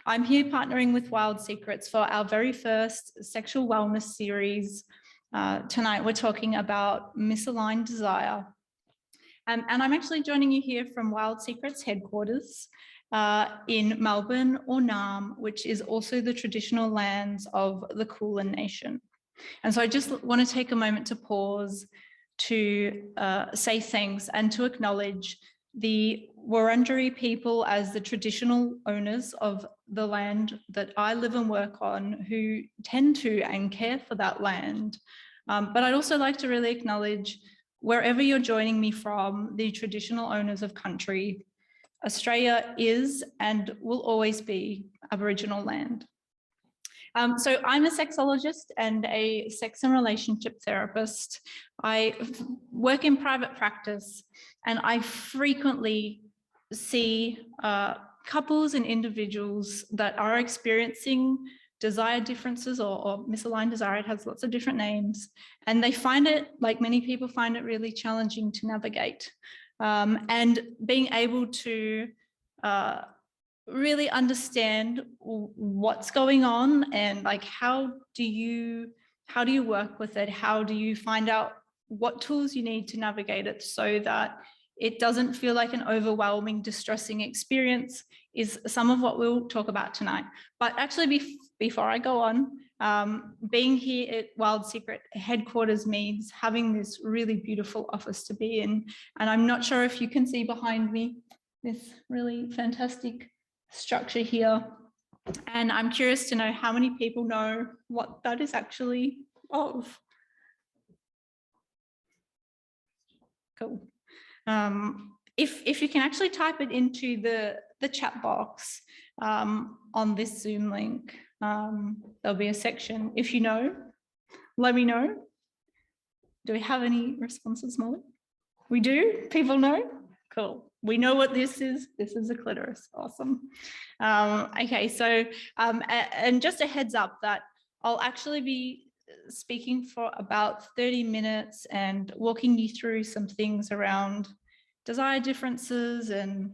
I'm here partnering with Wild Secrets for our very first sexual wellness series. Tonight we're talking about misaligned desire. And I'm actually joining you here from Wild Secrets headquarters in Melbourne or Naarm, which is also the traditional lands of the Kulin Nation. And so I just want to take a moment to pause to say thanks and to acknowledge the Wurundjeri people as the traditional owners of the land that I live and work on, who tend to and care for that land. But I'd also like to really acknowledge, wherever you're joining me from, the traditional owners of country. Australia is and will always be Aboriginal land. So I'm a sexologist and a sex and relationship therapist. I work in private practice, and I frequently see couples and individuals that are experiencing desire differences or misaligned desire. It has lots of different names, and they find it, like many people, find it really challenging to navigate. And being able to really understand what's going on and like how do you work with it? How do you find out what tools you need to navigate it so that it doesn't feel like an overwhelming, distressing experience, is some of what we'll talk about tonight. But actually, before I go on, being here at Wild Secret headquarters means having this really beautiful office to be in. And I'm not sure if you can see behind me this really fantastic structure here. And I'm curious to know how many people know what that is actually of. Cool. If you can actually type it into the chat box on this Zoom link, there'll be a section. If you know, let me know. Do we have any responses, Molly? We do? People know? Cool. We know what this is. This is a clitoris. Awesome. Okay, so, and just a heads up that I'll actually be speaking for about 30 minutes and walking you through some things around desire differences and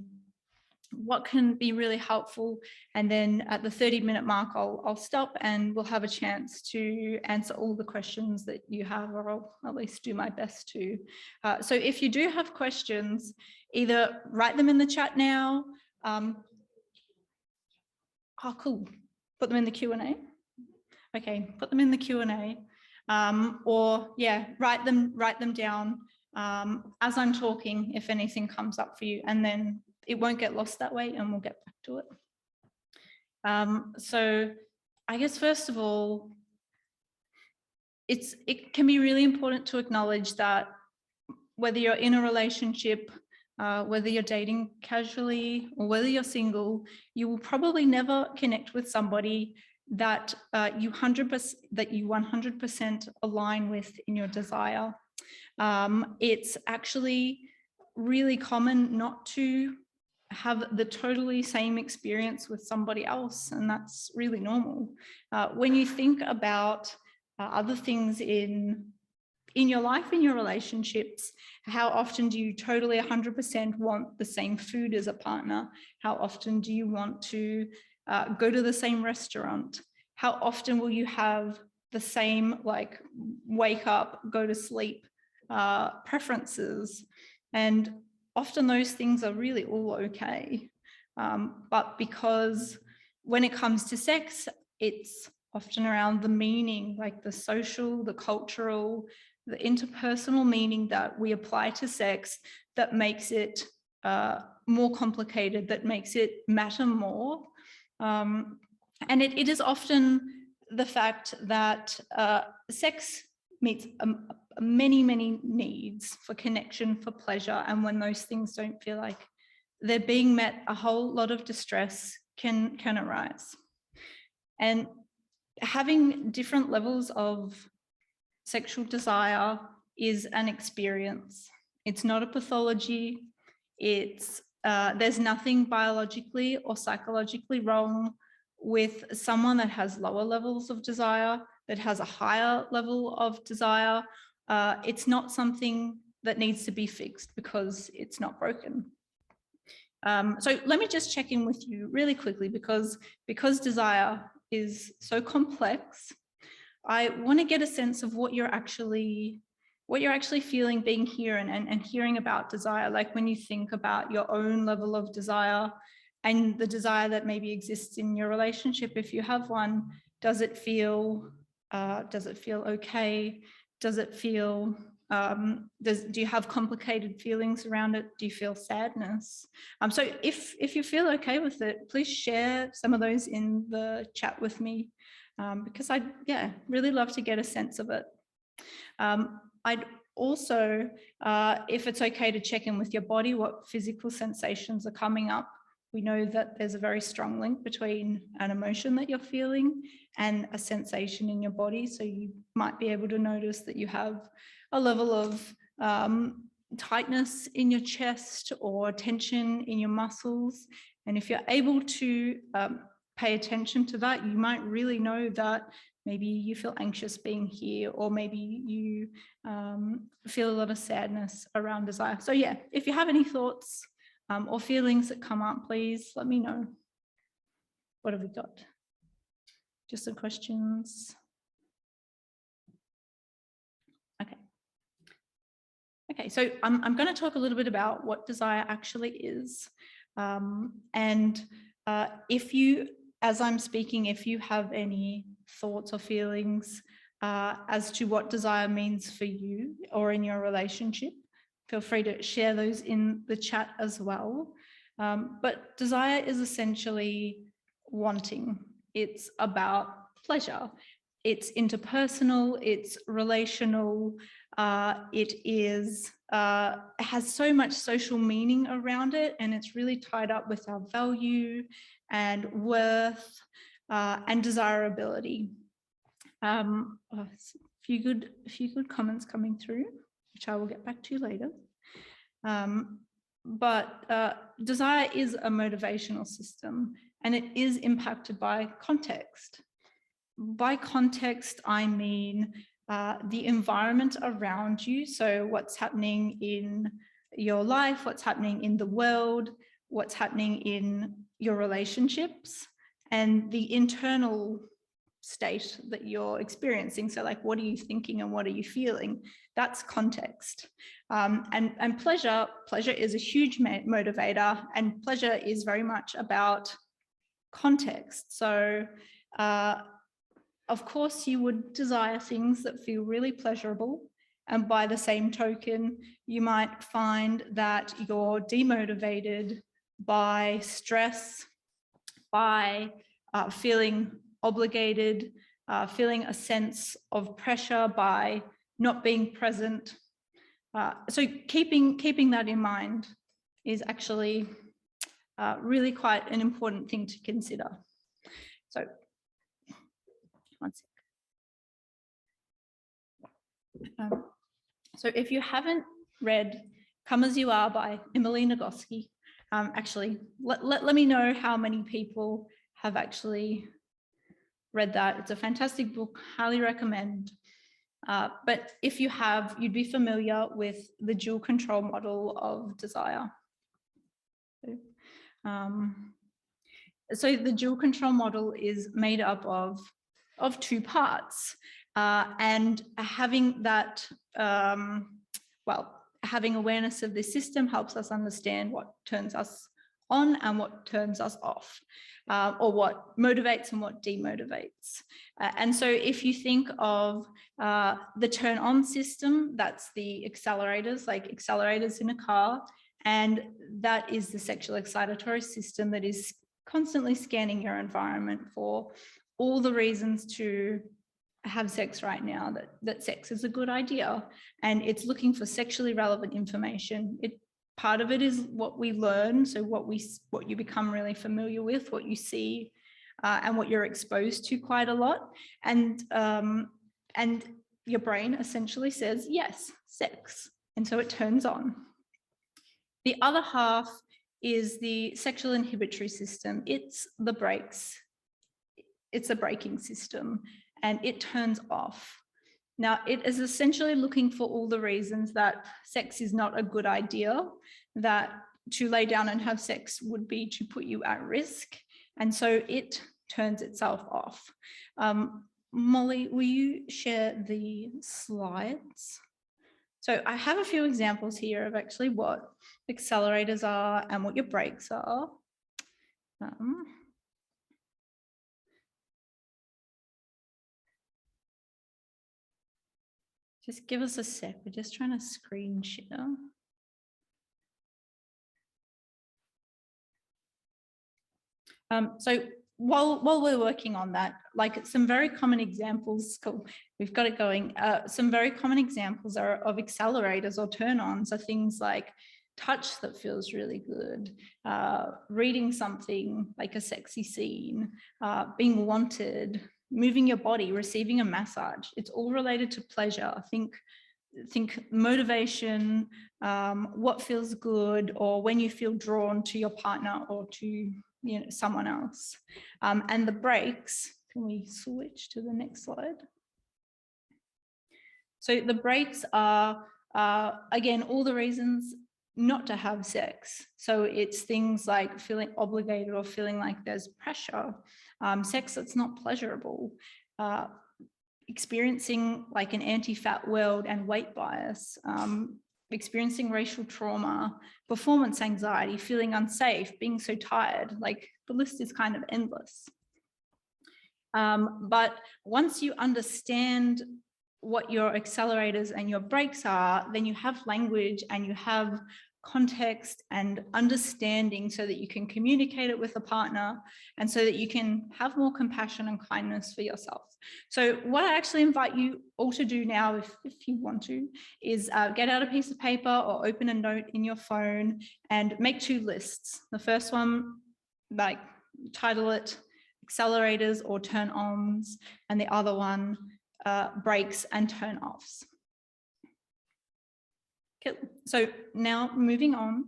what can be really helpful. And then at the 30-minute mark, I'll stop and we'll have a chance to answer all the questions that you have, or I'll at least do my best to. So if you do have questions, either write them in the chat now. Oh, cool. Put them in the Q&A. Okay, put them in the Q&A. Or yeah, write them down as I'm talking if anything comes up for you, and then it won't get lost that way and we'll get back to it. So I guess first of all, it can be really important to acknowledge that whether you're in a relationship, whether you're dating casually or whether you're single, you will probably never connect with somebody that you 100% align with in your desire. It's actually really common not to have the totally same experience with somebody else, and that's really normal. When you think about other things in your life, in your relationships, how often do you totally 100% want the same food as a partner? How often do you want to go to the same restaurant? How often will you have the same, like, wake up, go to sleep preferences? And often those things are really all okay. But because when it comes to sex, it's often around the meaning, like the social, the cultural, the interpersonal meaning that we apply to sex that makes it more complicated, that makes it matter more. And it is often the fact that sex meets many, many needs for connection, for pleasure. And when those things don't feel like they're being met, a whole lot of distress can arise. And having different levels of sexual desire is an experience. It's not a pathology. It's there's nothing biologically or psychologically wrong with someone that has lower levels of desire, that has a higher level of desire. It's not something that needs to be fixed because it's not broken. So let me just check in with you really quickly, because desire is so complex. I want to get a sense of what you're actually feeling being here and hearing about desire. Like when you think about your own level of desire and the desire that maybe exists in your relationship, if you have one, does it feel okay? Does it feel, do you have complicated feelings around it? Do you feel sadness? So if you feel okay with it, please share some of those in the chat with me, because I'd really love to get a sense of it. I'd also, if it's okay, to check in with your body, what physical sensations are coming up. We know that there's a very strong link between an emotion that you're feeling and a sensation in your body. So you might be able to notice that you have a level of tightness in your chest or tension in your muscles. And if you're able to pay attention to that, you might really know that maybe you feel anxious being here, or maybe you feel a lot of sadness around desire. So yeah, if you have any thoughts or feelings that come up, please let me know. What have we got? Just some questions. Okay, so I'm going to talk a little bit about what desire actually is. And if you, as I'm speaking, if you have any thoughts or feelings as to what desire means for you or in your relationship, feel free to share those in the chat as well. But desire is essentially wanting. It's about pleasure. It's interpersonal, it's relational, it has so much social meaning around it, and it's really tied up with our value and worth and desirability. A few good comments coming through, which I will get back to later. But desire is a motivational system, and it is impacted by context. By context, I mean the environment around you. So what's happening in your life, what's happening in the world, what's happening in your relationships, and the internal state that you're experiencing. So like, what are you thinking and what are you feeling? That's context. And pleasure is a huge motivator, and pleasure is very much about context. So of course, you would desire things that feel really pleasurable. And by the same token, you might find that you're demotivated by stress, by feeling obligated, feeling a sense of pressure by not being present. So keeping that in mind is actually really quite an important thing to consider. So, one sec. So if you haven't read Come As You Are by Emily Nagoski, actually, let me know how many people have actually read that. It's a fantastic book, highly recommend. But if you have, you'd be familiar with the dual control model of desire. So the dual control model is made up of two parts, and having that, having awareness of this system helps us understand what turns us on and what turns us off, or what motivates and what demotivates. And so if you think of the turn on system, that's the accelerators, like accelerators in a car, and that is the sexual excitatory system that is constantly scanning your environment for all the reasons to have sex right now, that sex is a good idea, and it's looking for sexually relevant information. Part of it is what we learn, so what you become really familiar with, what you see, and what you're exposed to quite a lot, and your brain essentially says yes, sex, and so it turns on. The other half is the sexual inhibitory system. It's the brakes. It's a braking system, and it turns off. Now, it is essentially looking for all the reasons that sex is not a good idea, that to lay down and have sex would be to put you at risk. And so it turns itself off. Molly, will you share the slides? So I have a few examples here of actually what accelerators are and what your brakes are. Just give us a sec. We're just trying to screen share. So while we're working on that, like some very common examples, cool, we've got it going. Some very common examples of accelerators or turn-ons are things like touch that feels really good, reading something like a sexy scene, being wanted, moving your body, receiving a massage. It's all related to pleasure. Think motivation, what feels good, or when you feel drawn to your partner or to someone else. And the brakes, can we switch to the next slide? So the brakes are, again, all the reasons not to have sex. So it's things like feeling obligated or feeling like there's pressure, sex that's not pleasurable, experiencing like an anti-fat world and weight bias, experiencing racial trauma, performance anxiety, feeling unsafe, being so tired, like the list is kind of endless. But once you understand what your accelerators and your brakes are, then you have language and you have context and understanding so that you can communicate it with a partner and so that you can have more compassion and kindness for yourself. So what I actually invite you all to do now, if you want to, is get out a piece of paper or open a note in your phone and make 2 lists. The first one, like title it accelerators or turn-ons, and the other one, brakes and turn-offs. Okay, so now moving on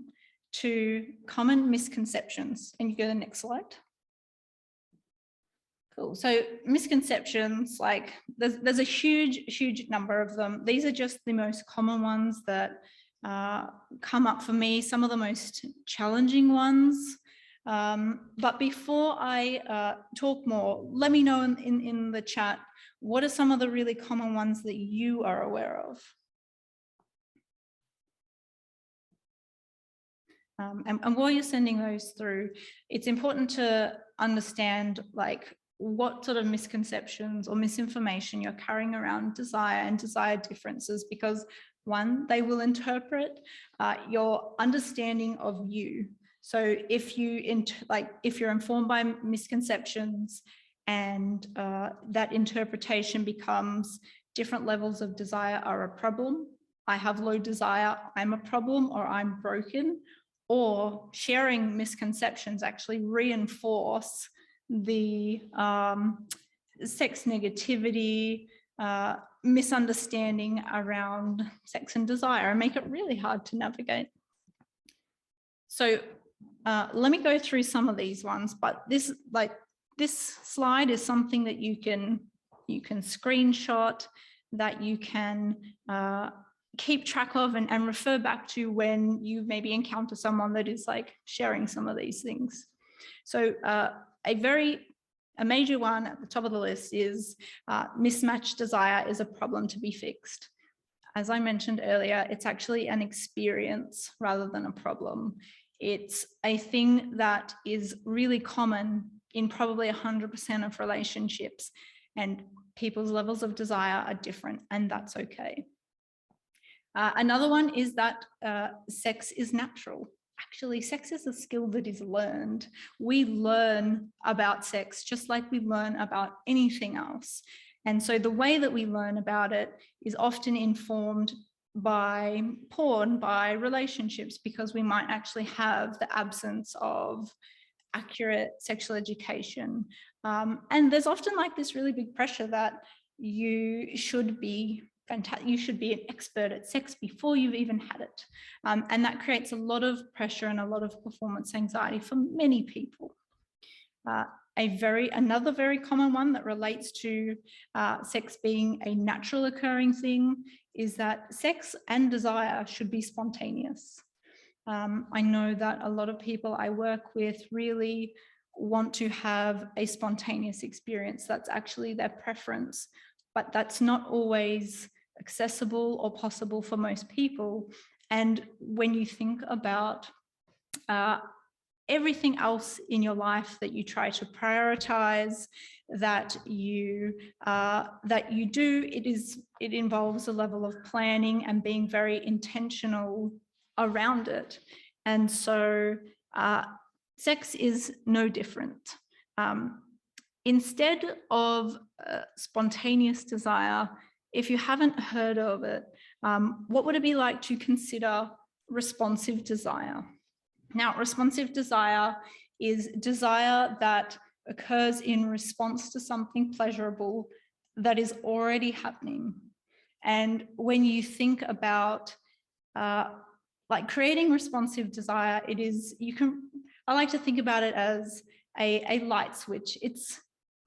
to common misconceptions, and you go to the next slide. Cool. So misconceptions, like there's a huge number of them. These are just the most common ones that come up for me, some of the most challenging ones. But before I talk more, let me know in the chat, what are some of the really common ones that you are aware of? And while you're sending those through, it's important to understand like what sort of misconceptions or misinformation you're carrying around desire and desire differences, because one, they will interpret your understanding of you. So if you're informed by misconceptions and that interpretation becomes different levels of desire are a problem, I have low desire, I'm a problem, or I'm broken, or sharing misconceptions actually reinforce the sex negativity, misunderstanding around sex and desire, and make it really hard to navigate. So let me go through some of these ones, but this slide is something that you can screenshot, that you can keep track of and refer back to when you maybe encounter someone that is like sharing some of these things. So a major one at the top of the list is mismatched desire is a problem to be fixed. As I mentioned earlier, it's actually an experience rather than a problem. It's a thing that is really common in probably 100% of relationships, and people's levels of desire are different, and that's okay. Another one is that sex is natural. Actually, sex is a skill that is learned. We learn about sex just like we learn about anything else. And so the way that we learn about it is often informed by porn, by relationships, because we might actually have the absence of accurate sexual education. And there's often like this really big pressure that you should be an expert at sex before you've even had it. And that creates a lot of pressure and a lot of performance anxiety for many people. Another very common one that relates to sex being a natural occurring thing is that sex and desire should be spontaneous. I know that a lot of people I work with really want to have a spontaneous experience. That's actually their preference, but that's not always accessible or possible for most people. And when you think about everything else in your life that you try to prioritize, that you do, it involves a level of planning and being very intentional around it. And so sex is no different. Instead of spontaneous desire, if you haven't heard of it, what would it be like to consider responsive desire? Now, responsive desire is desire that occurs in response to something pleasurable that is already happening. And when you think about like creating responsive desire, I like to think about it as a light switch. It's,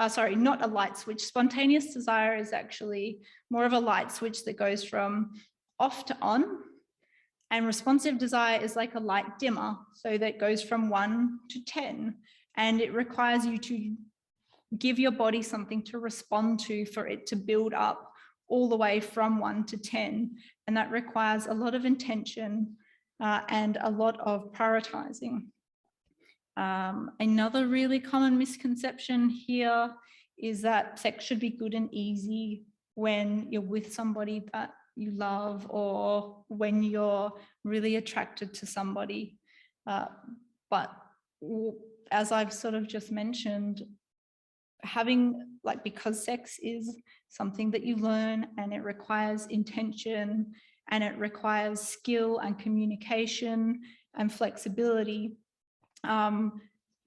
sorry, not a light switch. Spontaneous desire is actually more of a light switch that goes from off to on. And responsive desire is like a light dimmer, so that goes from 1 to 10. And it requires you to give your body something to respond to for it to build up all the way from 1 to 10. And that requires a lot of intention and a lot of prioritizing. Another really common misconception here is that sex should be good and easy when you're with somebody that you love or when you're really attracted to somebody. But as I've sort of just mentioned, because sex is something that you learn and it requires intention and it requires skill and communication and flexibility,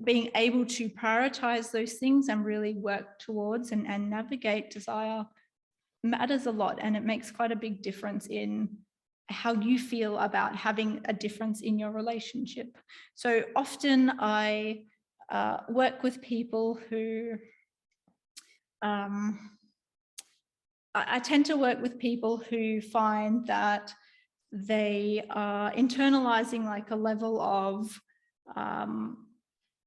being able to prioritize those things and really work towards and navigate desire matters a lot, and it makes quite a big difference in how you feel about having a difference in your relationship. So often I work with people who I tend to work with people who find that they are internalizing like a level of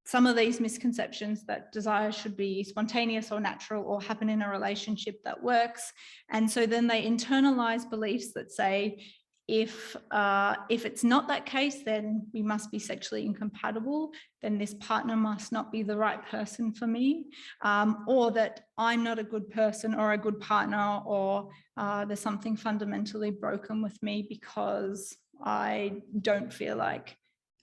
some of these misconceptions that desire should be spontaneous or natural or happen in a relationship that works. And so then they internalize beliefs that say, if it's not that case, then we must be sexually incompatible, then this partner must not be the right person for me, or that I'm not a good person or a good partner, or there's something fundamentally broken with me because I don't feel like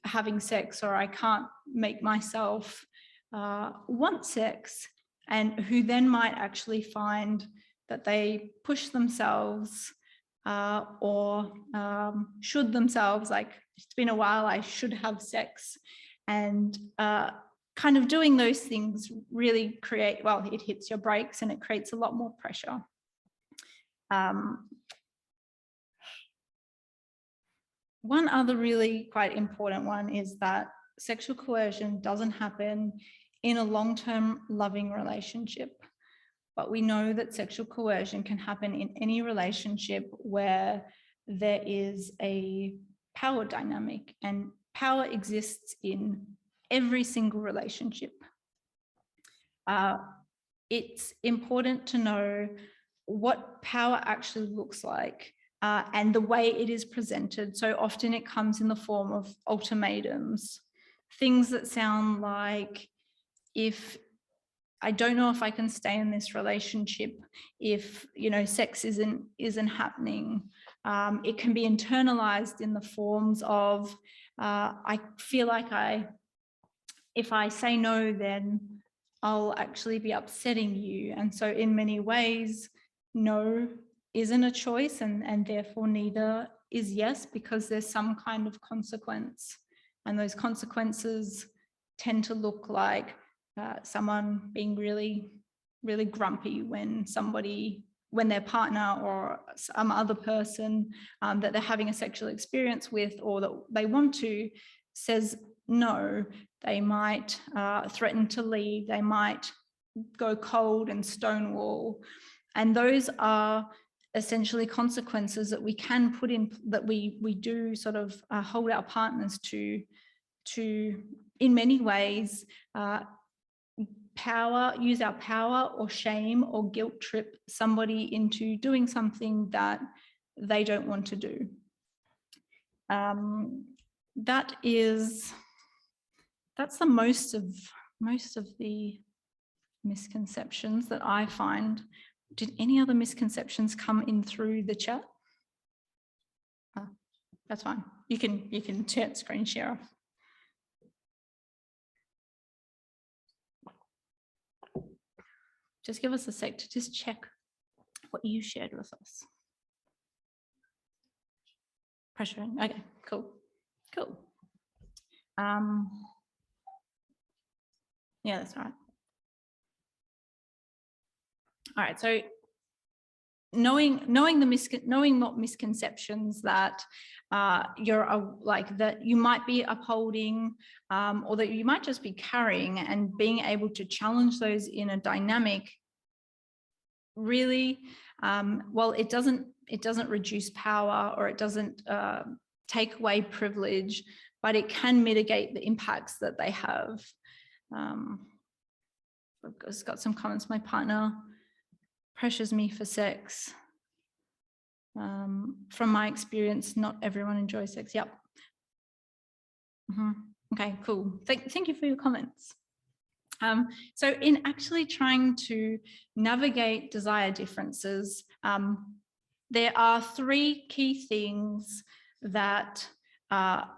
having sex, or I can't make myself want sex, and who then might actually find that they push themselves or should themselves, like, it's been a while, I should have sex, and kind of doing those things really create, well, it hits your brakes and it creates a lot more pressure. One other really quite important one is that sexual coercion doesn't happen in a long-term loving relationship, but we know that sexual coercion can happen in any relationship where there is a power dynamic, and power exists in every single relationship. It's important to know what power actually looks like and the way it is presented. So often it comes in the form of ultimatums, things that sound like, if I don't know if I can stay in this relationship, if, you know, sex isn't happening. It can be internalized in the forms of, I feel like if I say no, then I'll actually be upsetting you. And so in many ways, no isn't a choice, and therefore neither is yes, because there's some kind of consequence. And those consequences tend to look like someone being really, really grumpy when their partner or some other person that they're having a sexual experience with, or that they want to, says no. They might threaten to leave, they might go cold and stonewall. And those are essentially consequences that we can put in, that we do sort of hold our partners to in many ways use our power or shame or guilt trip somebody into doing something that they don't want to do. That's the most of the misconceptions that I find. Did any other misconceptions come in through the chat? That's fine. You can screen share off. Just give us a sec to just check what you shared with us. Pressuring. Okay, cool. Yeah, that's all right. All right, so knowing what misconceptions that that you might be upholding, or that you might just be carrying, and being able to challenge those in a dynamic, really, well, it doesn't reduce power, or it doesn't take away privilege, but it can mitigate the impacts that they have. I've just got some comments. My partner pressures me for sex. From my experience, not everyone enjoys sex. Yep. Okay, cool. Thank you for your comments. So in actually trying to navigate desire differences, there are 3 key things that are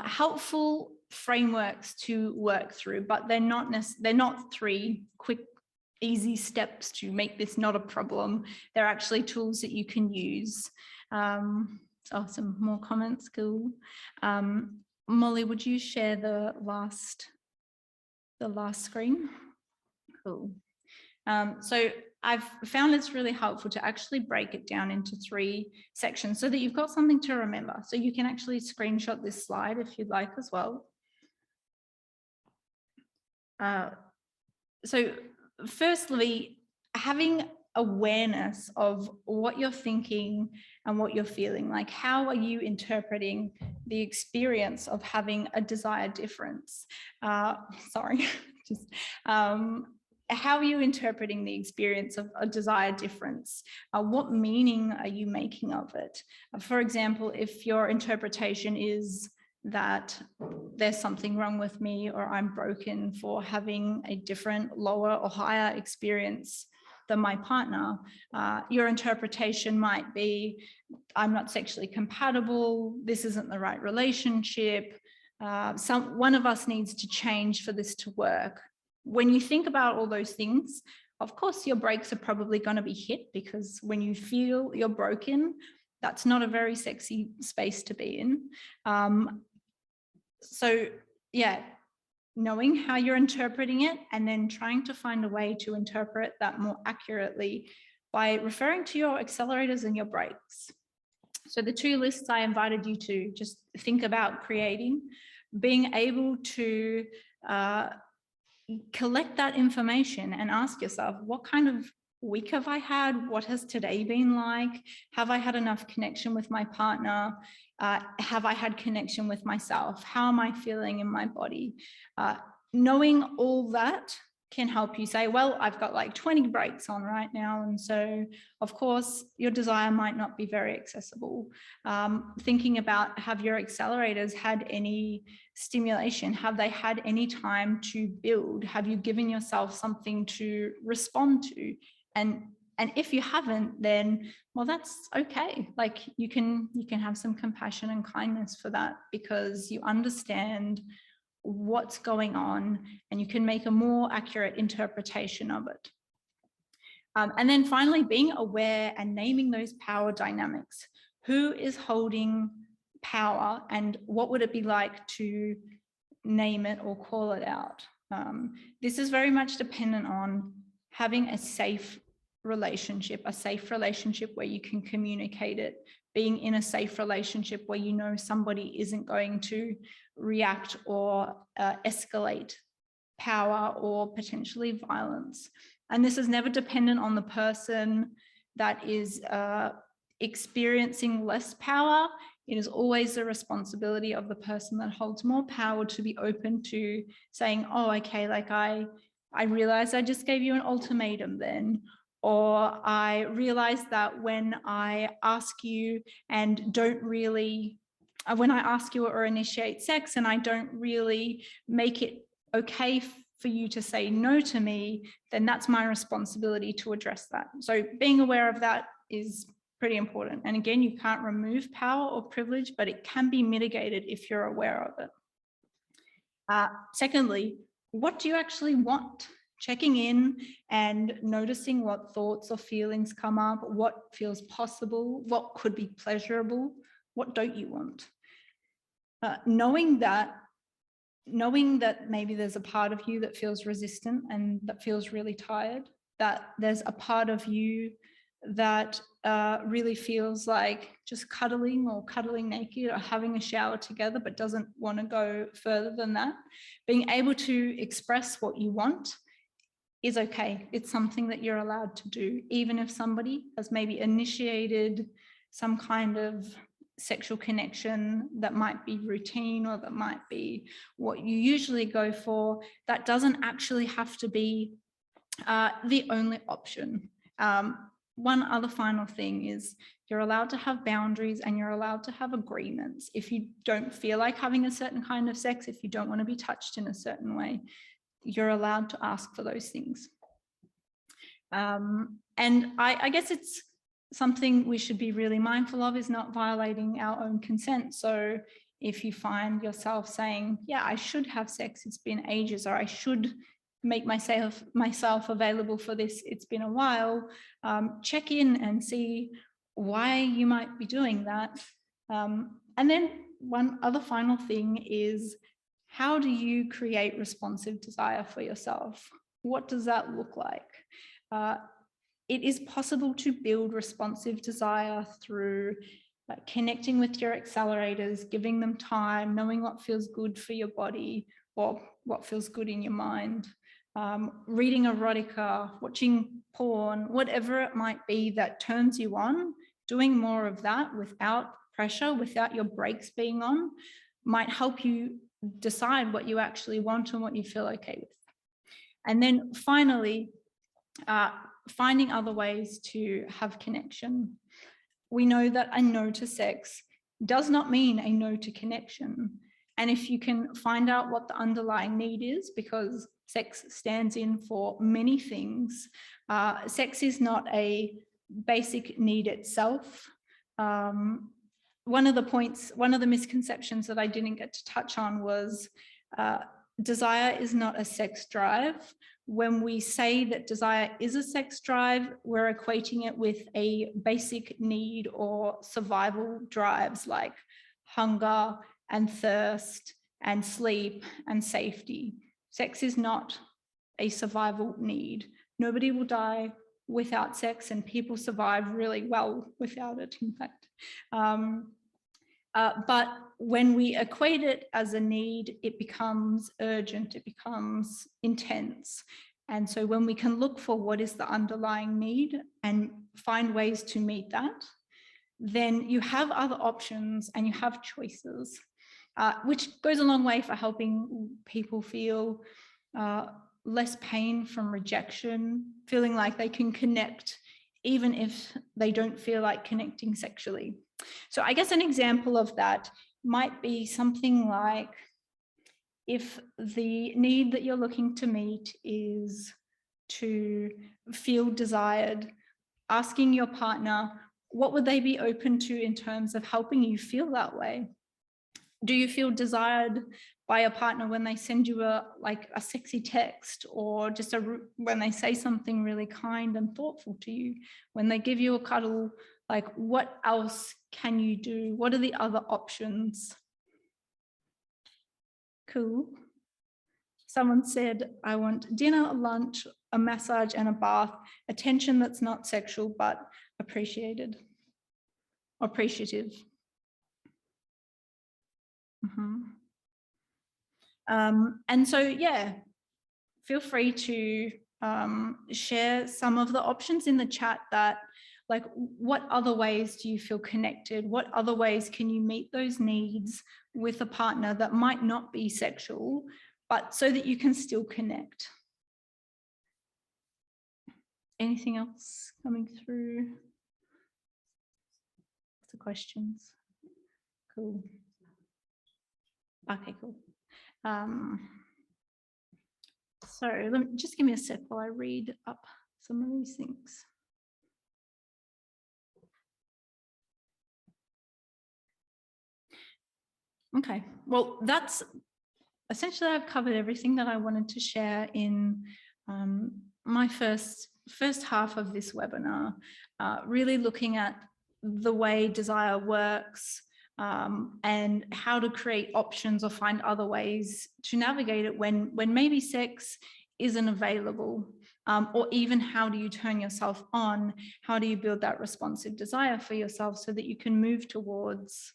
helpful frameworks to work through, but they're not 3 quick, easy steps to make this not a problem. They're actually tools that you can use. Oh, some more comments, cool. Molly, would you share the last screen? Cool. So I've found it's really helpful to actually break it down into 3 sections so that you've got something to remember. So you can actually screenshot this slide if you'd like as well. So firstly, having awareness of what you're thinking and what you're feeling. Like, how are you interpreting the experience of having a desire difference? How are you interpreting the experience of a desire difference? What meaning are you making of it? For example, if your interpretation is that there's something wrong with me, or I'm broken for having a different, lower or higher experience than my partner, your interpretation might be, I'm not sexually compatible, this isn't the right relationship, one of us needs to change for this to work. When you think about all those things, of course, your brakes are probably going to be hit, because when you feel you're broken, that's not a very sexy space to be in. So yeah, knowing how you're interpreting it, and then trying to find a way to interpret that more accurately by referring to your accelerators and your brakes. So the 2 lists I invited you to just think about creating, being able to collect that information and ask yourself, what kind of week have I had? What has today been like? Have I had enough connection with my partner? Have I had connection with myself? How am I feeling in my body? Knowing all that can help you say, well, I've got like 20 brakes on right now. And so, of course, your desire might not be very accessible. Thinking about, have your accelerators had any stimulation? Have they had any time to build? Have you given yourself something to respond to? And if you haven't, then, well, that's okay. Like, you can have some compassion and kindness for that, because you understand what's going on and you can make a more accurate interpretation of it. And then finally, being aware and naming those power dynamics. Who is holding power, and what would it be like to name it or call it out? This is very much dependent on having a safe relationship where you can communicate it, being in a safe relationship where you know somebody isn't going to react or escalate power or potentially violence. And this is never dependent on the person that is experiencing less power, it is always the responsibility of the person that holds more power to be open to saying, oh, okay, like I realized I just gave you an ultimatum then, or I realized that when I ask you and don't really, when I ask you or initiate sex and I don't really make it okay for you to say no to me, then that's my responsibility to address that. So being aware of that is pretty important. And again, you can't remove power or privilege, but it can be mitigated if you're aware of it. Secondly, what do you actually want? Checking in and noticing what thoughts or feelings come up, what feels possible, what could be pleasurable, what don't you want? Knowing that maybe there's a part of you that feels resistant and that feels really tired, that there's a part of you that really feels like just cuddling or cuddling naked or having a shower together, but doesn't want to go further than that. Being able to express what you want is okay. It's something that you're allowed to do, even if somebody has maybe initiated some kind of sexual connection that might be routine or that might be what you usually go for. That doesn't actually have to be the only option. One other final thing is you're allowed to have boundaries and you're allowed to have agreements. If you don't feel like having a certain kind of sex, if you don't want to be touched in a certain way, you're allowed to ask for those things. And I guess it's something we should be really mindful of, is not violating our own consent. So if you find yourself saying, yeah, I should have sex, it's been ages, or I should make myself available for this, it's been a while, check in and see why you might be doing that. And then one other final thing is, how do you create responsive desire for yourself? What does that look like? It is possible to build responsive desire through connecting with your accelerators, giving them time, knowing what feels good for your body or what feels good in your mind, reading erotica, watching porn, whatever it might be that turns you on. Doing more of that without pressure, without your brakes being on, might help you decide what you actually want and what you feel okay with. And then finally, finding other ways to have connection. We know that a no to sex does not mean a no to connection. And if you can find out what the underlying need is, because sex stands in for many things, sex is not a basic need itself. One of the misconceptions that I didn't get to touch on was desire is not a sex drive. When we say that desire is a sex drive, we're equating it with a basic need or survival drives like hunger and thirst and sleep and safety. Sex is not a survival need. Nobody will die without sex, and people survive really well without it, in fact. But when we equate it as a need, it becomes urgent, it becomes intense. And so when we can look for what is the underlying need and find ways to meet that, then you have other options and you have choices, which goes a long way for helping people feel less pain from rejection, feeling like they can connect even if they don't feel like connecting sexually. So I guess an example of that might be something like, if the need that you're looking to meet is to feel desired, asking your partner, what would they be open to in terms of helping you feel that way? Do you feel desired by a partner when they send you a sexy text, or just when they say something really kind and thoughtful to you, when they give you a cuddle? Like, what else can you do? What are the other options? Cool. Someone said, I want dinner, lunch, a massage and a bath, attention that's not sexual but appreciative. And so, yeah, feel free to share some of the options in the chat that Like, what other ways do you feel connected? What other ways can you meet those needs with a partner that might not be sexual, but so that you can still connect? Anything else coming through? The questions? Cool. Okay, cool. So just give me a sec while I read up some of these things. Okay, well, that's essentially, I've covered everything that I wanted to share in my first half of this webinar, really looking at the way desire works, and how to create options or find other ways to navigate it when maybe sex isn't available, or even how do you turn yourself on? How do you build that responsive desire for yourself so that you can move towards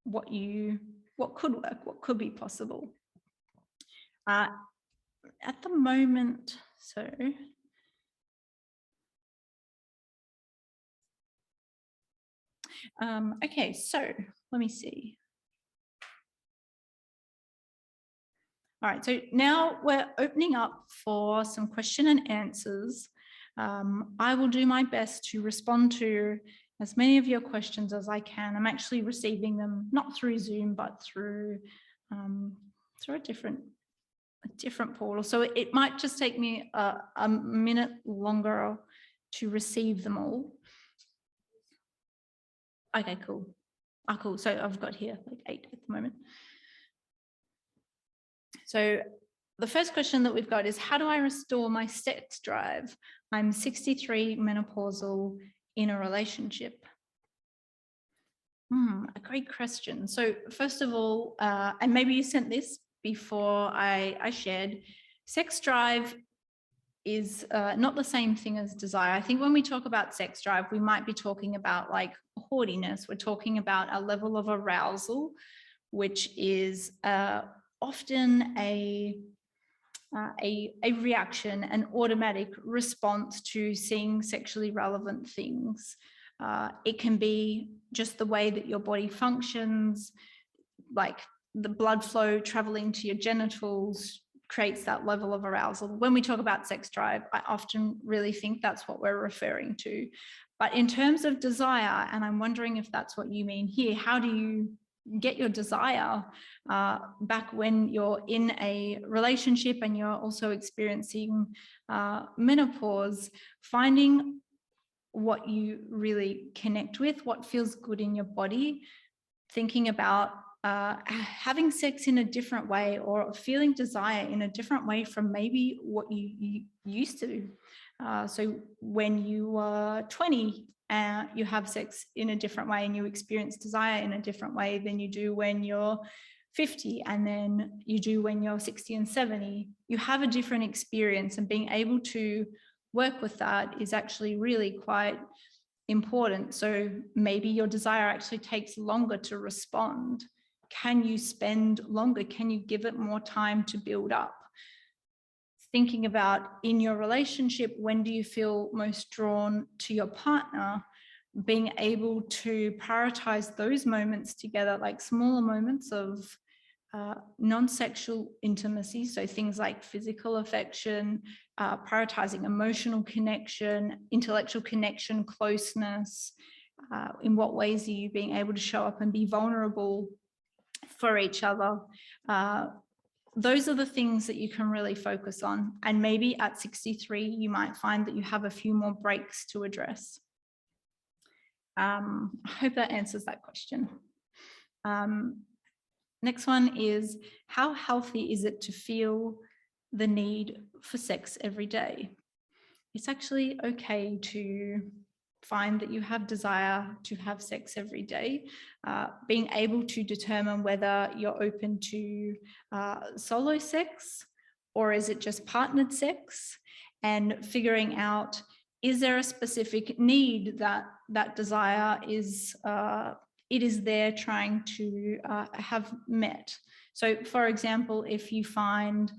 what could work, what could be possible? At the moment, so okay, so let me see. All right, so now we're opening up for some question and answers. I will do my best to respond to as many of your questions as I can. I'm actually receiving them not through Zoom, but through a different portal. So it might just take me a minute longer to receive them all. Okay, cool. Cool. So I've got here like 8 at the moment. So the first question that we've got is, how do I restore my sex drive? I'm 63, menopausal, in a relationship. A great question. So first of all, and maybe you sent this before I shared, sex drive is not the same thing as desire. I think when we talk about sex drive, we might be talking about like horniness. We're talking about a level of arousal, which is often a reaction, an automatic response to seeing sexually relevant things. It can be just the way that your body functions, like the blood flow traveling to your genitals creates that level of arousal. When we talk about sex drive, I often really think that's what we're referring to. But in terms of desire, and I'm wondering if that's what you mean here, how do you get your desire back when you're in a relationship and you're also experiencing menopause? Finding what you really connect with, what feels good in your body, thinking about having sex in a different way or feeling desire in a different way from maybe what you used to. So when you were 20, you have sex in a different way and you experience desire in a different way than you do when you're 50, and then you do when you're 60 and 70. You have a different experience, and being able to work with that is actually really quite important. So maybe your desire actually takes longer to respond. Can you spend longer? Can you give it more time to build up? Thinking about in your relationship, when do you feel most drawn to your partner? Being able to prioritize those moments together, like smaller moments of non-sexual intimacy. So things like physical affection, prioritizing emotional connection, intellectual connection, closeness. In what ways are you being able to show up and be vulnerable for each other? Those are the things that you can really focus on. And maybe at 63, you might find that you have a few more breaks to address. I hope that answers that question. Next one is, how healthy is it to feel the need for sex every day? It's actually okay to find that you have desire to have sex every day. Being able to determine whether you're open to solo sex or is it just partnered sex, and figuring out, is there a specific need that desire is it is there trying to have met. So for example, if you find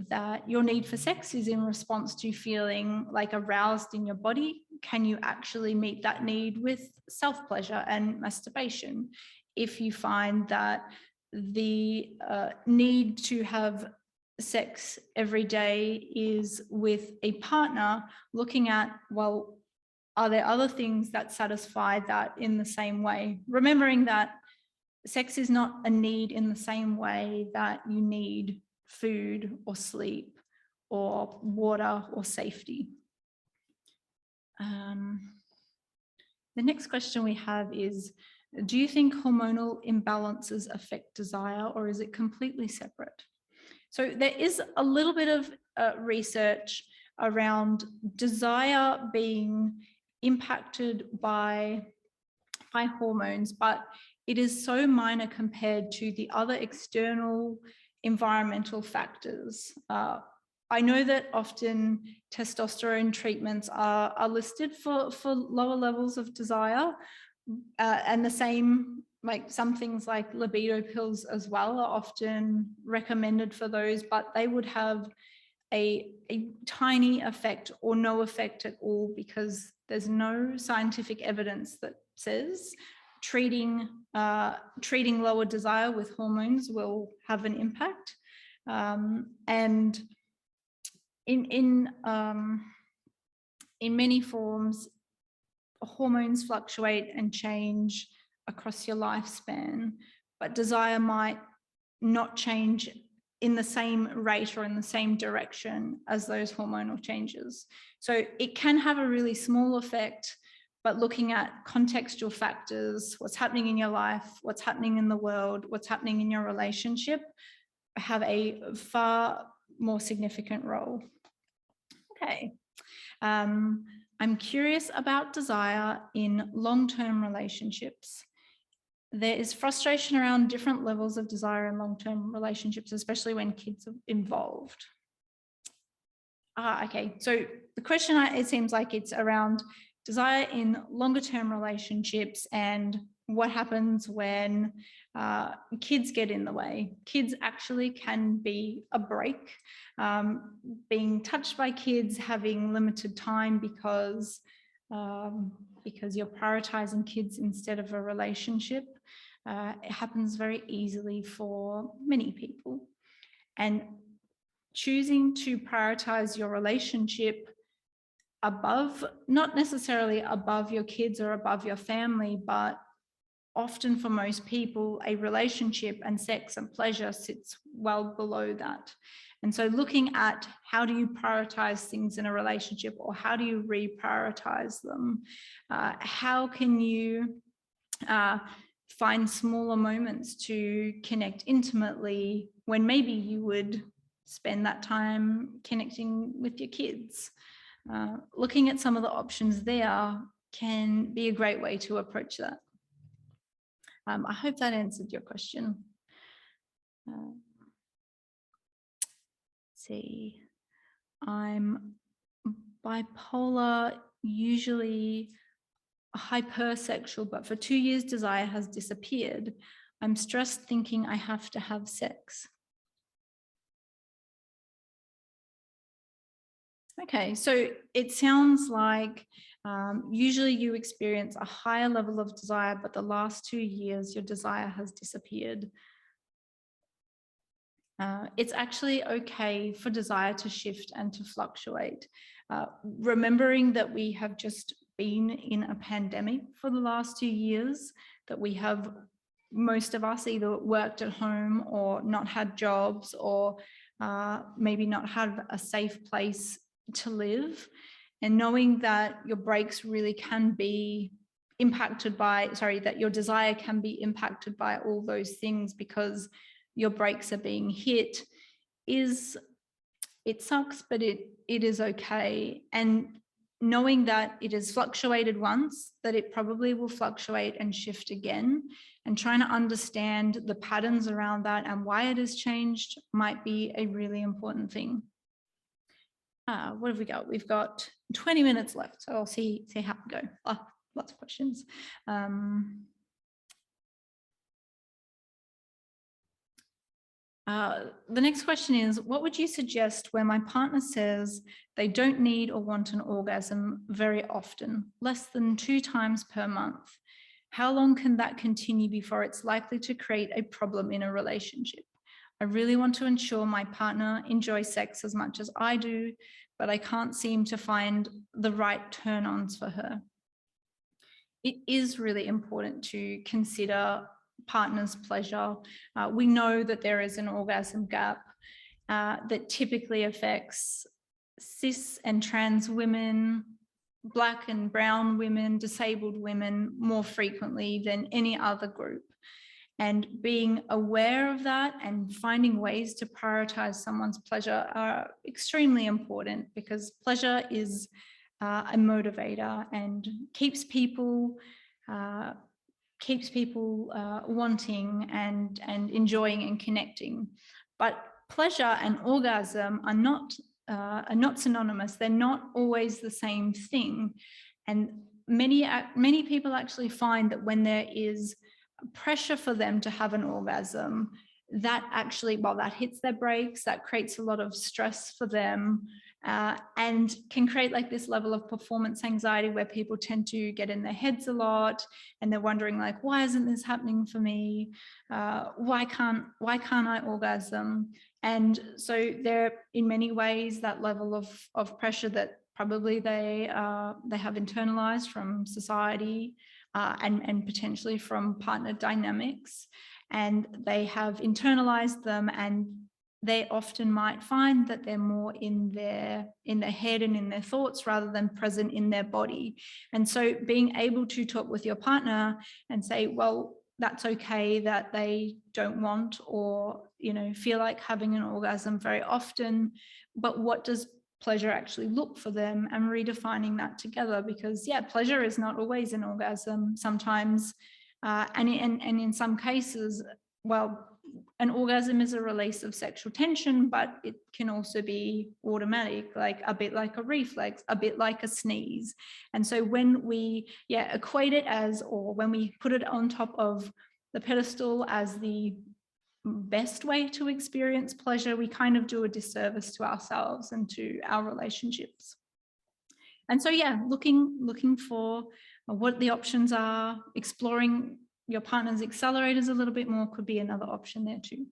that your need for sex is in response to feeling like aroused in your body, can you actually meet that need with self-pleasure and masturbation? If you find that the need to have sex every day is with a partner, looking at, well, are there other things that satisfy that in the same way? Remembering that sex is not a need in the same way that you need food or sleep or water or safety. The next question we have is, do you think hormonal imbalances affect desire, or is it completely separate? So there is a little bit of research around desire being impacted by hormones, but it is so minor compared to the other external environmental factors. I know that often testosterone treatments are listed for lower levels of desire, and the same, like some things like libido pills as well are often recommended for those, but they would have a tiny effect or no effect at all, because there's no scientific evidence that says treating lower desire with hormones will have an impact. And in many forms, hormones fluctuate and change across your lifespan, but desire might not change in the same rate or in the same direction as those hormonal changes. So it can have a really small effect, but looking at contextual factors, what's happening in your life, what's happening in the world, what's happening in your relationship, have a far more significant role. Okay. I'm curious about desire in long-term relationships. There is frustration around different levels of desire in long-term relationships, especially when kids are involved. Okay, so the question, it seems like it's around desire in longer-term relationships and what happens when kids get in the way. Kids actually can be a break. Being touched by kids, having limited time because you're prioritizing kids instead of a relationship. It happens very easily for many people. And choosing to prioritize your relationship above, not necessarily above your kids or above your family, but often for most people, a relationship and sex and pleasure sits well below that. And so looking at how do you prioritize things in a relationship, or how do you reprioritize them? How can you find smaller moments to connect intimately when maybe you would spend that time connecting with your kids? Looking at some of the options there can be a great way to approach that. I hope that answered your question. Let's see, I'm bipolar, usually hypersexual, but for 2 years desire has disappeared. I'm stressed thinking I have to have sex. Okay, so it sounds like usually you experience a higher level of desire, but the last 2 years your desire has disappeared. It's actually okay for desire to shift and to fluctuate. Remembering that we have just been in a pandemic for the last 2 years, that we have, most of us, either worked at home or not had jobs, or maybe not had a safe place to live, and knowing that your breaks really can be impacted by, that your desire can be impacted by all those things because your breaks are being hit, it sucks, but it is okay. And knowing that it has fluctuated once, that it probably will fluctuate and shift again, and trying to understand the patterns around that and why it has changed might be a really important thing. What have we got? We've got 20 minutes left, so I'll see how we go. Lots of questions. The next question is, what would you suggest where my partner says they don't need or want an orgasm very often, less than 2 times per month? How long can that continue before it's likely to create a problem in a relationship? I really want to ensure my partner enjoys sex as much as I do, but I can't seem to find the right turn-ons for her. It is really important to consider partner's pleasure. We know that there is an orgasm gap that typically affects cis and trans women, Black and brown women, disabled women more frequently than any other group. And being aware of that and finding ways to prioritize someone's pleasure are extremely important, because pleasure is a motivator and keeps people wanting and enjoying and connecting. But pleasure and orgasm are not synonymous. They're not always the same thing. And many people actually find that when there is pressure for them to have an orgasm, that actually, well, that hits their brakes, that creates a lot of stress for them, and can create like this level of performance anxiety where people tend to get in their heads a lot, and they're wondering like, why isn't this happening for me? Why can't I orgasm? And so there, in many ways, that level of pressure that probably they have internalized from society and potentially from partner dynamics, and they have internalized them, and they often might find that they're more in their head and in their thoughts rather than present in their body. And so being able to talk with your partner and say, well, that's okay that they don't want or, feel like having an orgasm very often, but what does pleasure actually look for them, and redefining that together, because pleasure is not always an orgasm sometimes. And in some cases, well, an orgasm is a release of sexual tension, but it can also be automatic, like a bit like a reflex, a bit like a sneeze. And so when we equate it as, or when we put it on top of the pedestal as the best way to experience pleasure, we kind of do a disservice to ourselves and to our relationships. And so looking for what the options are, exploring your partner's accelerators a little bit more could be another option there too.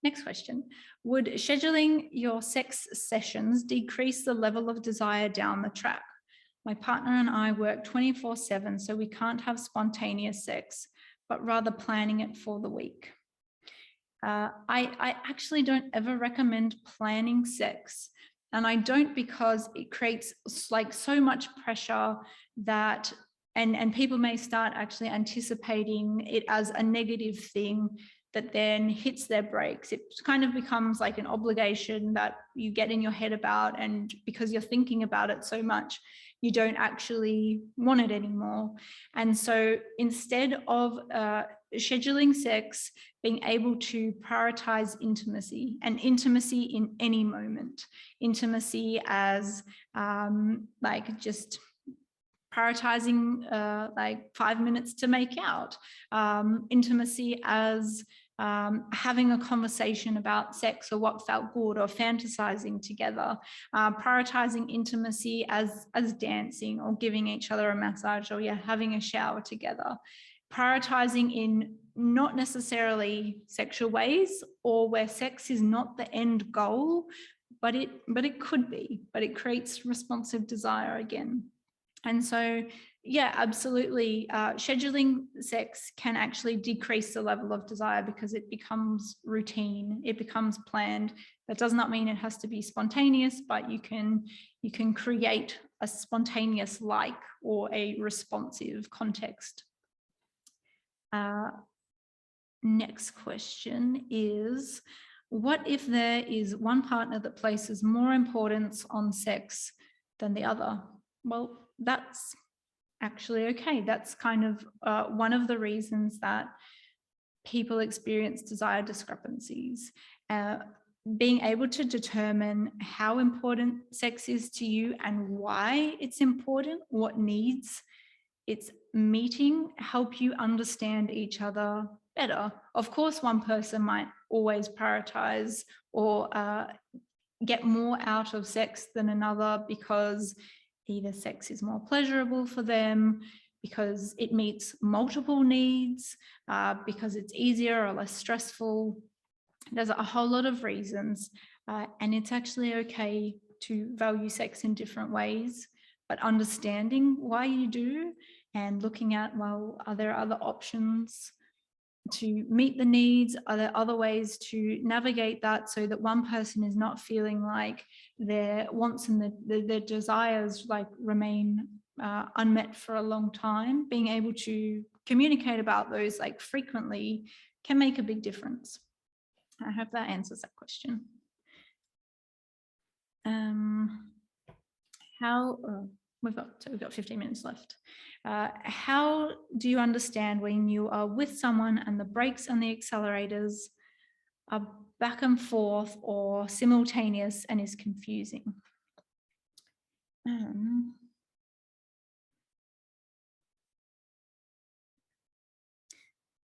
Next question. Would scheduling your sex sessions decrease the level of desire down the track? My partner and I work 24/7, so we can't have spontaneous sex, but rather planning it for the week. I actually don't ever recommend planning sex. And I don't, because it creates like so much pressure that, and people may start actually anticipating it as a negative thing that then hits their brakes. It kind of becomes like an obligation that you get in your head about, and because you're thinking about it so much, you don't actually want it anymore. And so instead of scheduling sex, being able to prioritize intimacy, and intimacy in any moment, intimacy as like just prioritizing like 5 minutes to make out, intimacy as having a conversation about sex or what felt good, or fantasizing together, prioritizing intimacy as dancing or giving each other a massage, or having a shower together, prioritizing in not necessarily sexual ways, or where sex is not the end goal, but it could be, but it creates responsive desire again. And so absolutely, scheduling sex can actually decrease the level of desire because it becomes routine, it becomes planned. That does not mean it has to be spontaneous, but you can create a spontaneous like or a responsive context. Next question is, what if there is one partner that places more importance on sex than the other? Well, that's actually okay. That's kind of one of the reasons that people experience desire discrepancies. Being able to determine how important sex is to you and why it's important, what needs it's meeting, help you understand each other better. Of course, one person might always prioritize or get more out of sex than another because either sex is more pleasurable for them, because it meets multiple needs, because it's easier or less stressful. There's a whole lot of reasons, and it's actually okay to value sex in different ways, but understanding why you do and looking at, well, are there other options to meet the needs? Are there other ways to navigate that so that one person is not feeling like their wants and their desires like remain unmet for a long time? Being able to communicate about those like frequently can make a big difference. I hope that answers that question. We've got 15 minutes left. How do you understand when you are with someone and the brakes and the accelerators are back and forth or simultaneous and is confusing? I'm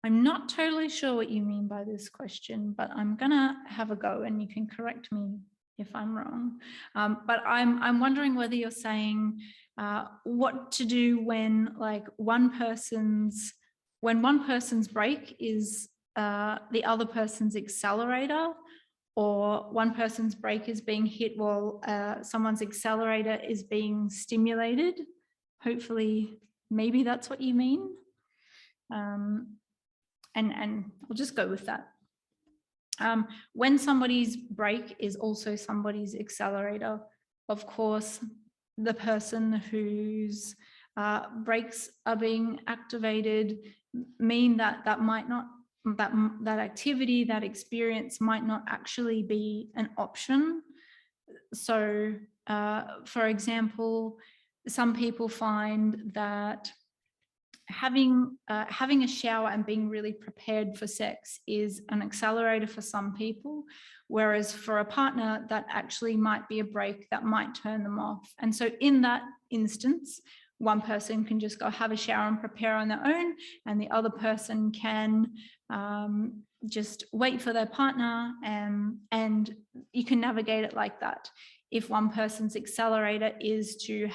not totally sure what you mean by this question, but I'm gonna have a go and you can correct me if I'm wrong. But I'm wondering whether you're saying what to do when like one person's brake is the other person's accelerator, or one person's brake is being hit while someone's accelerator is being stimulated. Hopefully, maybe that's what you mean. And I'll just go with that. When somebody's brake is also somebody's accelerator, of course, the person whose brakes are being activated mean that that activity, that experience might not actually be an option. So, for example, some people find that having a shower and being really prepared for sex is an accelerator for some people, whereas for a partner that actually might be a brake that might turn them off. And so in that instance, one person can just go have a shower and prepare on their own, and the other person can just wait for their partner, and you can navigate it like that. If one person's accelerator is to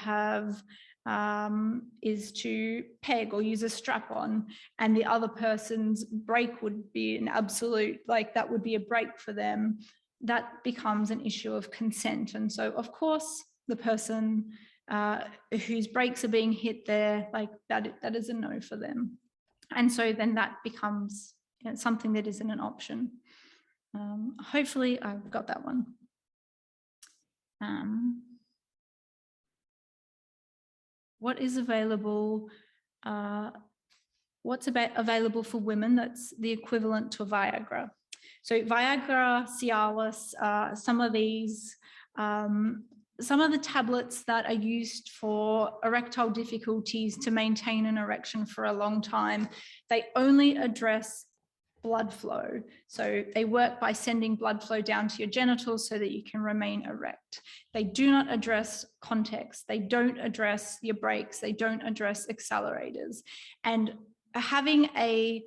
peg or use a strap on, and the other person's brake would be an absolute, like that would be a brake for them, that becomes an issue of consent. And so of course the person whose brakes are being hit there, like that is a no for them. And so then that becomes something that isn't an option. Hopefully I've got that one. What is available? What's available for women that's the equivalent to Viagra? So Viagra, Cialis, some of these, some of the tablets that are used for erectile difficulties to maintain an erection for a long time, they only address blood flow. So they work by sending blood flow down to your genitals so that you can remain erect. They do not address context. They don't address your brakes. They don't address accelerators. And having a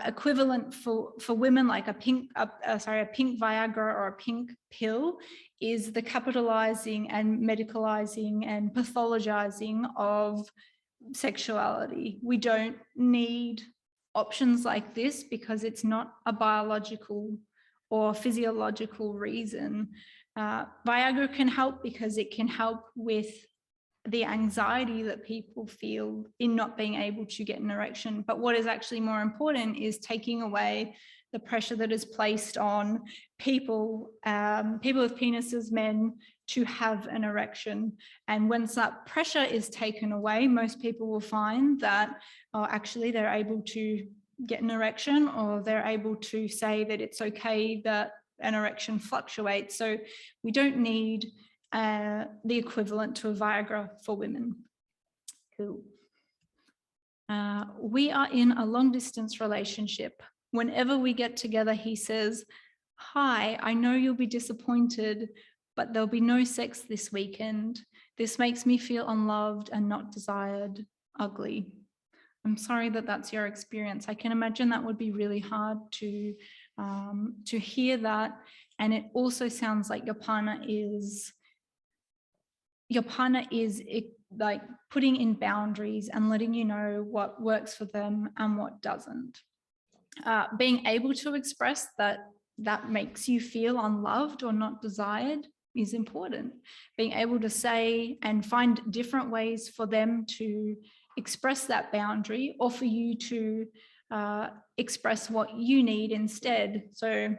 equivalent for women like a pink Viagra or a pink pill is the capitalizing and medicalizing and pathologizing of sexuality. We don't need options like this because it's not a biological or physiological reason. Viagra can help because it can help with the anxiety that people feel in not being able to get an erection. But what is actually more important is taking away the pressure that is placed on people, people with penises, men, to have an erection. And once that pressure is taken away, most people will find that actually they're able to get an erection, or they're able to say that it's okay that an erection fluctuates. So we don't need the equivalent to a Viagra for women. Cool. We are in a long distance relationship. Whenever we get together, he says, "Hi, I know you'll be disappointed, but there'll be no sex this weekend. This makes me feel unloved and not desired. Ugly." I'm sorry that that's your experience. I can imagine that would be really hard to hear that. And it also sounds like your partner is like putting in boundaries and letting you know what works for them and what doesn't. Being able to express that makes you feel unloved or not desired is important. Being able to say and find different ways for them to express that boundary, or for you to express what you need instead. So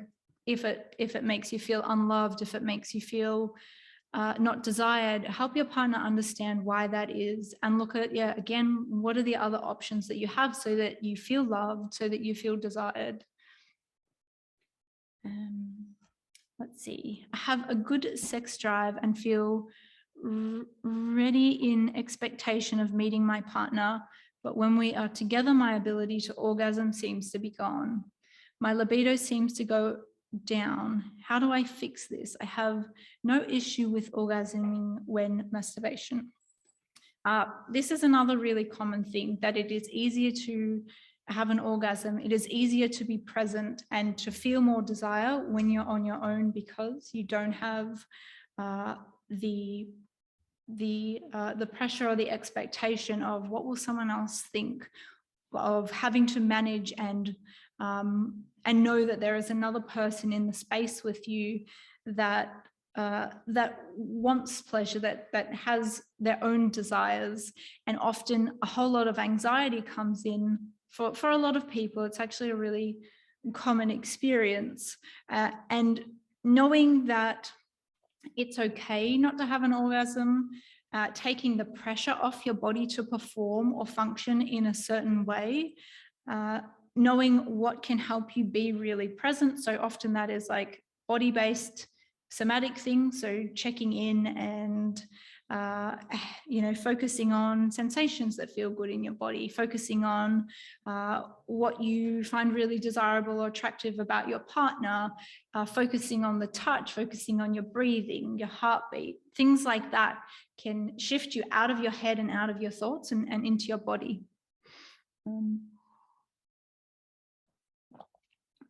if it makes you feel unloved, if it makes you feel not desired, help your partner understand why that is, and look at, again, what are the other options that you have so that you feel loved, so that you feel desired. Let's see. I have a good sex drive and feel ready in expectation of meeting my partner, but when we are together, my ability to orgasm seems to be gone. My libido seems to go down. How do I fix this? I have no issue with orgasming when masturbation. This is another really common thing, that it is easier to have an orgasm. It is easier to be present and to feel more desire when you're on your own, because you don't have the pressure or the expectation of what will someone else think, of having to manage and know that there is another person in the space with you that wants pleasure, that has their own desires. And often a whole lot of anxiety comes in for a lot of people. It's actually a really common experience. And knowing that it's okay not to have an orgasm, taking the pressure off your body to perform or function in a certain way, knowing what can help you be really present. So often that is like body-based somatic things, so checking in and focusing on sensations that feel good in your body, focusing on what you find really desirable or attractive about your partner, focusing on the touch, focusing on your breathing, your heartbeat. Things like that can shift you out of your head and out of your thoughts and into your body.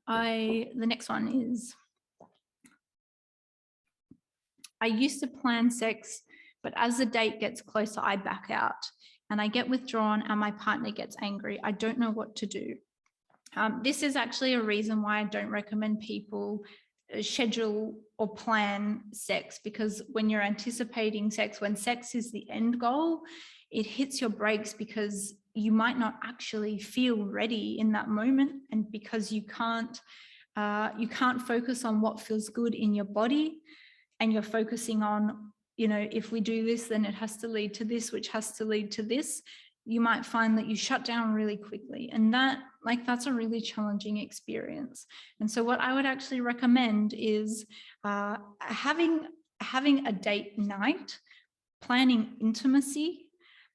The next one is, I used to plan sex, but as the date gets closer, I back out and I get withdrawn and my partner gets angry. I don't know what to do. This is actually a reason why I don't recommend people schedule or plan sex, because when you're anticipating sex, when sex is the end goal, it hits your brakes because you might not actually feel ready in that moment, and because you can't focus on what feels good in your body, and you're focusing on, if we do this, then it has to lead to this, which has to lead to this. You might find that you shut down really quickly, and that's a really challenging experience. And so what I would actually recommend is having a date night, planning intimacy,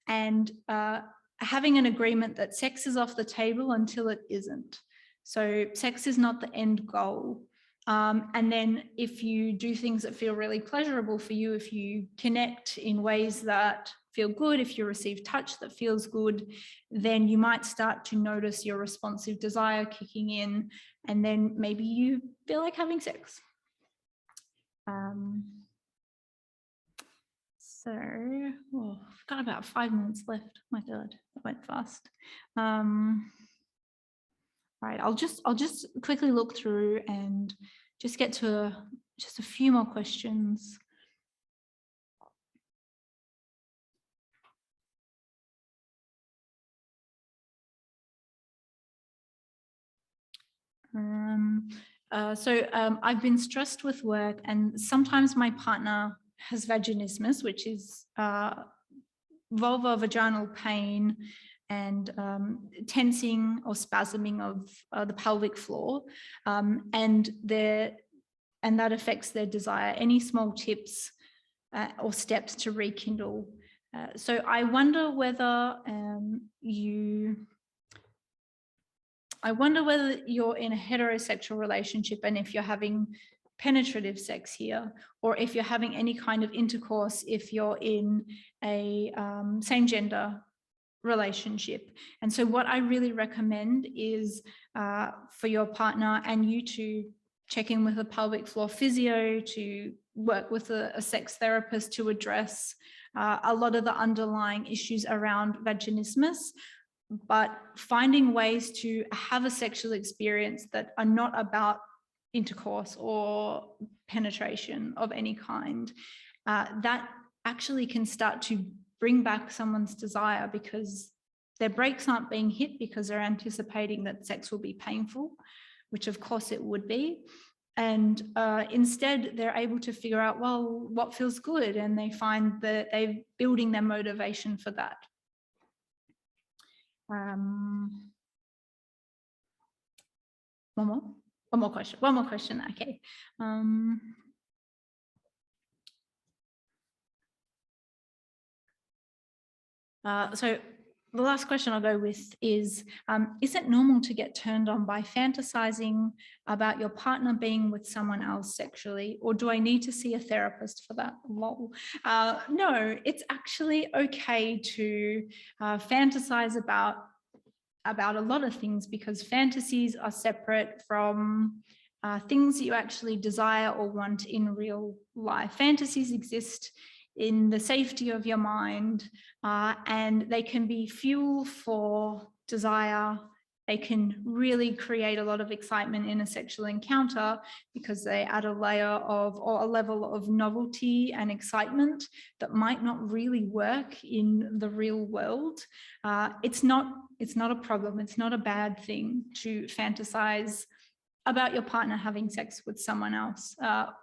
and having an agreement that sex is off the table until it isn't. So sex is not the end goal. And then if you do things that feel really pleasurable for you, if you connect in ways that feel good, if you receive touch that feels good, then you might start to notice your responsive desire kicking in, and then maybe you feel like having sex. I've got about 5 minutes left. My God, that went fast. Right, I'll just quickly look through and just get to just a few more questions. I've been stressed with work, and sometimes my partner has vaginismus, which is vulvovaginal pain and tensing or spasming of the pelvic floor, and that affects their desire. Any small tips or steps to rekindle? So I wonder whether you're in a heterosexual relationship, and if you're having penetrative sex here, or if you're having any kind of intercourse, if you're in a same gender relationship. And so what I really recommend is for your partner and you to check in with a pelvic floor physio, to work with a sex therapist to address a lot of the underlying issues around vaginismus, but finding ways to have a sexual experience that are not about intercourse or penetration of any kind, that actually can start to bring back someone's desire, because their brakes aren't being hit because they're anticipating that sex will be painful, which of course it would be. And instead they're able to figure out, well, what feels good? And they find that they're building their motivation for that. One more question. Okay. So the last question I'll go with is it normal to get turned on by fantasizing about your partner being with someone else sexually, or do I need to see a therapist for that? Lol. No, it's actually okay to fantasize about a lot of things, because fantasies are separate from things that you actually desire or want in real life. Fantasies exist in the safety of your mind, and they can be fuel for desire. They can really create a lot of excitement in a sexual encounter because they add a layer of, or a level of novelty and excitement that might not really work in the real world. It's not a problem. It's not a bad thing to fantasize about your partner having sex with someone else.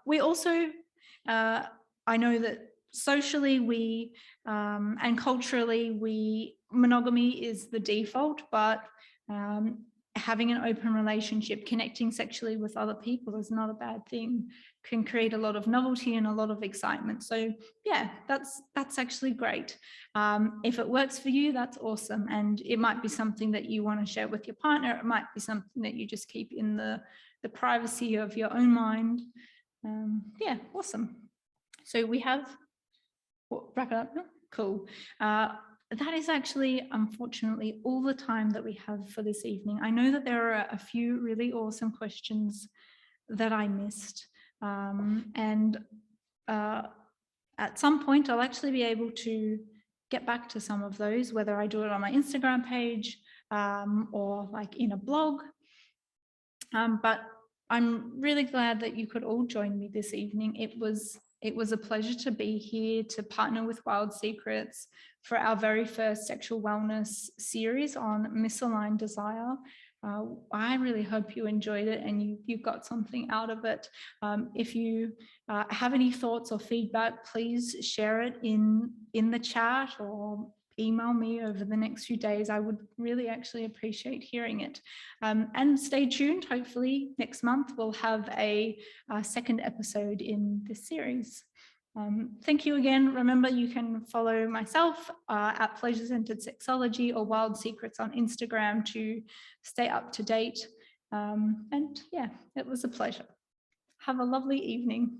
We also, I know that socially we and culturally monogamy is the default, but having an open relationship, connecting sexually with other people is not a bad thing. Can create a lot of novelty and a lot of excitement. So yeah, that's actually great. If it works for you, that's awesome. And it might be something that you want to share with your partner. It might be something that you just keep in the privacy of your own mind. Yeah, awesome. So we have, wrap it up. Cool. That is actually, unfortunately, all the time that we have for this evening. I know that there are a few really awesome questions that I missed. And at some point, I'll actually be able to get back to some of those, whether I do it on my Instagram page or like in a blog. But I'm really glad that you could all join me this evening. It was a pleasure to be here to partner with Wild Secrets for our very first sexual wellness series on misaligned desire. I really hope you enjoyed it and you got something out of it. If you have any thoughts or feedback, please share it in the chat or email me over the next few days. I would really actually appreciate hearing it. And stay tuned. Hopefully next month we'll have a second episode in this series. Thank you again. Remember, you can follow myself at Pleasure Centered Sexology or Wild Secrets on Instagram to stay up to date. And yeah, it was a pleasure. Have a lovely evening.